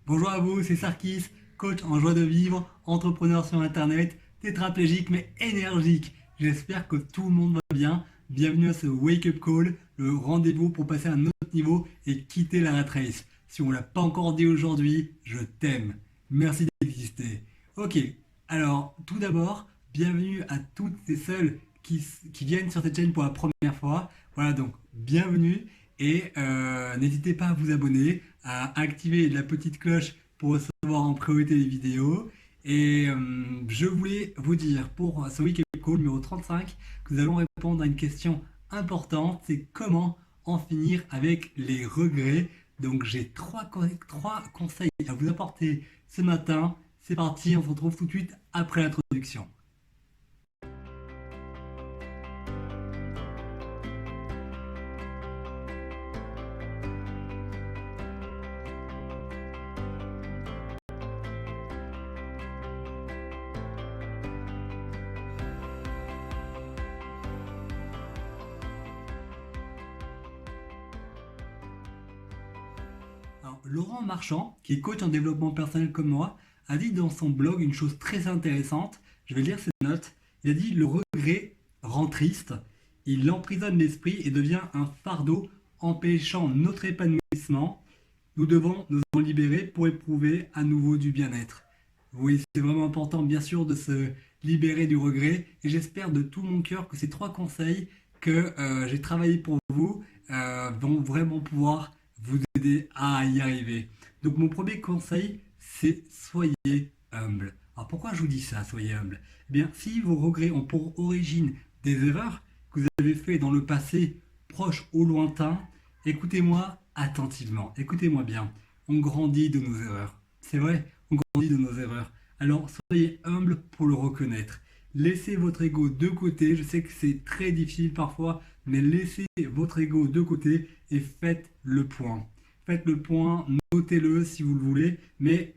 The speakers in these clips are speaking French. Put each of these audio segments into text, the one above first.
Bonjour à vous, c'est Sarkis, coach en joie de vivre, entrepreneur sur internet, tétraplégique mais énergique. J'espère que tout le monde va bien. Bienvenue à ce Wake Up Call, le rendez-vous pour passer à un autre niveau et quitter la rat race. Si on ne l'a pas encore dit aujourd'hui, je t'aime. Merci d'exister. Ok, alors tout d'abord, bienvenue à toutes et celles qui viennent sur cette chaîne pour la première fois. Voilà, donc bienvenue. Et n'hésitez pas à vous abonner, à activer la petite cloche pour recevoir en priorité les vidéos. Et je voulais vous dire pour ce Week Up Call numéro 35 que nous allons répondre à une question importante, c'est comment en finir avec les regrets. Donc j'ai trois conseils à vous apporter ce matin. C'est parti, on se retrouve tout de suite après l'introduction. Alors, Laurent Marchand, qui est coach en développement personnel comme moi, a dit dans son blog une chose très intéressante. Je vais lire ses notes. Il a dit: le regret rend triste, il emprisonne l'esprit et devient un fardeau empêchant notre épanouissement. Nous devons nous en libérer pour éprouver à nouveau du bien-être. Oui, c'est vraiment important, bien sûr, de se libérer du regret. Et j'espère de tout mon cœur que ces trois conseils que j'ai travaillés pour vous vont vraiment pouvoir vous aider à y arriver. Donc mon premier conseil, c'est soyez humble. Alors pourquoi je vous dis ça, soyez humble? Eh bien, si vos regrets ont pour origine des erreurs que vous avez faites dans le passé, proche ou lointain, écoutez-moi attentivement, écoutez-moi bien. On grandit de nos erreurs. C'est vrai, on grandit de nos erreurs. Alors soyez humble pour le reconnaître. Laissez votre ego de côté. Je sais que c'est très difficile parfois, mais laissez votre ego de côté et faites le point. Faites le point, notez-le si vous le voulez, mais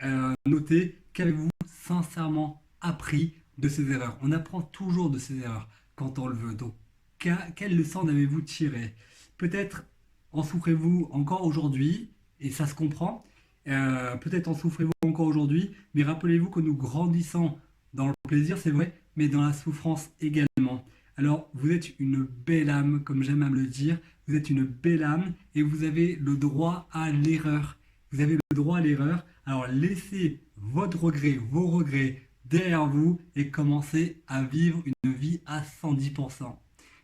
notez qu'avez-vous sincèrement appris de ces erreurs. On apprend toujours de ces erreurs quand on le veut. Donc, quelle leçon avez-vous tiré? Peut-être en souffrez-vous encore aujourd'hui, et ça se comprend. Peut-être en souffrez-vous encore aujourd'hui, mais rappelez-vous que nous grandissons dans le plaisir, c'est vrai, mais dans la souffrance également. Alors, vous êtes une belle âme, comme j'aime à me le dire. Vous êtes une belle âme et vous avez le droit à l'erreur. Vous avez le droit à l'erreur. Alors, laissez votre regret, vos regrets derrière vous et commencez à vivre une vie à 110%.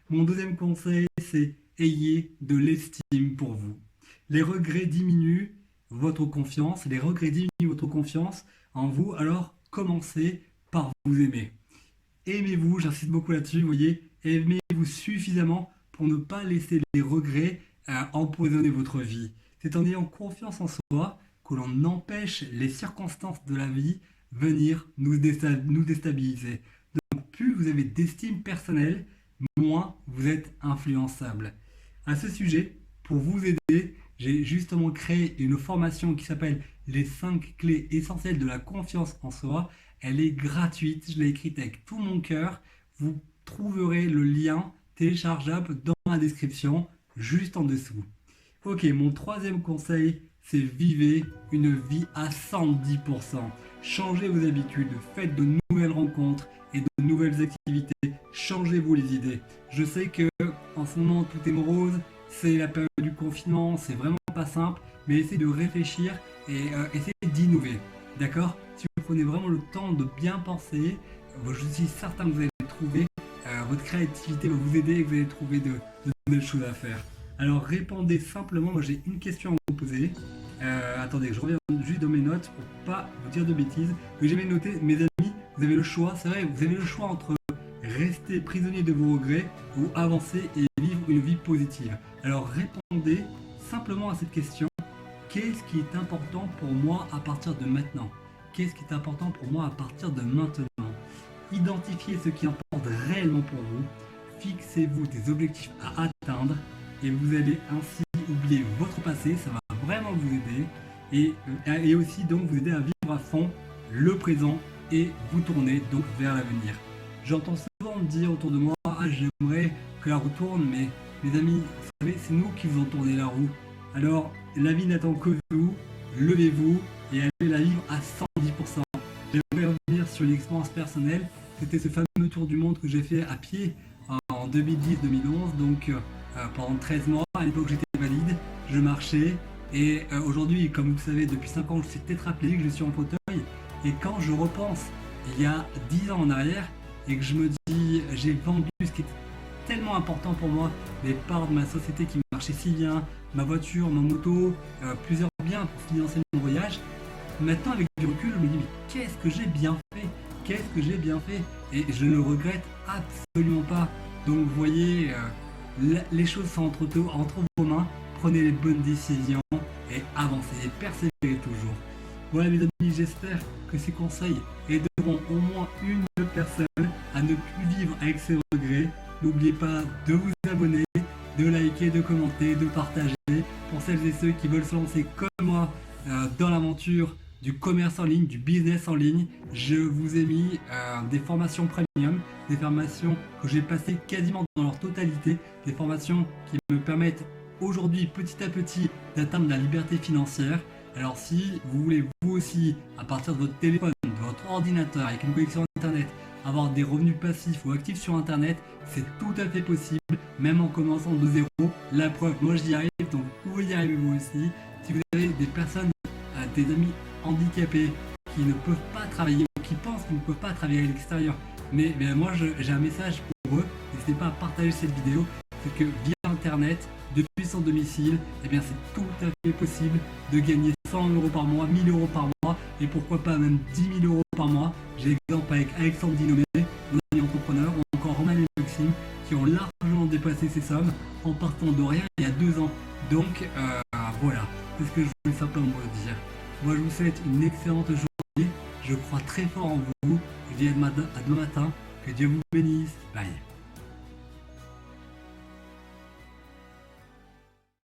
Mon deuxième conseil, c'est ayez de l'estime pour vous. Les regrets diminuent votre confiance, les regrets diminuent votre confiance en vous, alors commencez par vous aimer. Aimez-vous, j'insiste beaucoup là-dessus, vous voyez, aimez-vous suffisamment pour ne pas laisser les regrets empoisonner votre vie. C'est en ayant confiance en soi que l'on empêche les circonstances de la vie venir nous déstabiliser. Donc plus vous avez d'estime personnelle, moins vous êtes influençable. À ce sujet, pour vous aider, j'ai justement créé une formation qui s'appelle les 5 clés essentielles de la confiance en soi. Elle est gratuite, je l'ai écrite avec tout mon cœur. Vous trouverez le lien téléchargeable dans la description, juste en dessous. Ok, mon troisième conseil, c'est vivez une vie à 110%. Changez vos habitudes, faites de nouvelles rencontres et de nouvelles activités. Changez-vous les idées. Je sais que en ce moment tout est morose, c'est la période du confinement, c'est vraiment pas simple, mais essayez de réfléchir et essayez d'innover. D'accord? Si vous prenez vraiment le temps de bien penser, je suis certain que vous allez trouver, votre créativité va vous aider et que vous allez trouver de nouvelles choses à faire. Alors répondez simplement, moi j'ai une question à vous poser. Attendez, je reviens juste dans mes notes pour pas vous dire de bêtises. Mais j'ai noté, mes amis, vous avez le choix, c'est vrai, vous avez le choix entre rester prisonnier de vos regrets ou avancer et vivre une vie positive. Alors répondez simplement à cette question. Qu'est-ce qui est important pour moi à partir de maintenant? Qu'est-ce qui est important pour moi à partir de maintenant? Identifiez ce qui importe réellement pour vous. Fixez-vous des objectifs à atteindre et vous allez ainsi oublier votre passé. Ça va vraiment vous aider et aussi donc vous aider à vivre à fond le présent et vous tourner donc vers l'avenir. J'entends souvent dire autour de moi: ah, j'aimerais que la roue tourne, mais mes amis, vous savez, c'est nous qui faisons tourner la roue. Alors, la vie n'attend que vous. Levez-vous, et aller la vivre à 110%. J'aimerais revenir sur l'expérience personnelle. C'était ce fameux tour du monde que j'ai fait à pied en 2010-2011, donc pendant 13 mois. À l'époque, j'étais valide, je marchais. Et aujourd'hui, comme vous le savez, depuis 5 ans, je suis tétraplégique, je suis en fauteuil. Et quand je repense il y a 10 ans en arrière et que je me dis, j'ai vendu ce qui était tellement important pour moi, les parts de ma société qui marchaient si bien, ma voiture, ma moto, plusieurs biens pour financer mon voyage. Maintenant, avec du recul, je me dis, mais qu'est-ce que j'ai bien fait? Qu'est-ce que j'ai bien fait? Et je ne le regrette absolument pas. Donc, vous voyez, les choses sont entre vos mains. Prenez les bonnes décisions et avancez et persévérez toujours. Voilà mes amis, j'espère que ces conseils aideront au moins une personne à ne plus vivre avec ses regrets. N'oubliez pas de vous abonner, de liker, de commenter, de partager. Pour celles et ceux qui veulent se lancer comme moi dans l'aventure du commerce en ligne, du business en ligne, je vous ai mis des formations premium, des formations que j'ai passées quasiment dans leur totalité, des formations qui me permettent aujourd'hui petit à petit d'atteindre la liberté financière. Alors si vous voulez vous aussi, à partir de votre téléphone, de votre ordinateur, avec une connexion internet, avoir des revenus passifs ou actifs sur internet, c'est tout à fait possible, même en commençant de zéro. La preuve, moi j'y arrive, donc vous pouvez y arriver vous aussi. Si vous avez des personnes, des amis handicapés qui ne peuvent pas travailler ou qui pensent qu'ils ne peuvent pas travailler à l'extérieur, mais moi j'ai un message pour eux, n'hésitez pas à partager cette vidéo, c'est que via internet, depuis son domicile, eh bien c'est tout à fait possible de gagner 100 € par mois, 1000 € par mois et pourquoi pas même 10 000 € par mois. J'ai l'exemple avec Alexandre Dinomé, mon ami entrepreneur, ou encore Romain et Maxime qui ont largement dépassé ces sommes en partant de rien il y a 2 ans. Donc voilà, c'est ce que je voulais simplement vous dire. Moi je vous souhaite une excellente journée, je crois très fort en vous, je vous dis à demain matin, que Dieu vous bénisse, bye.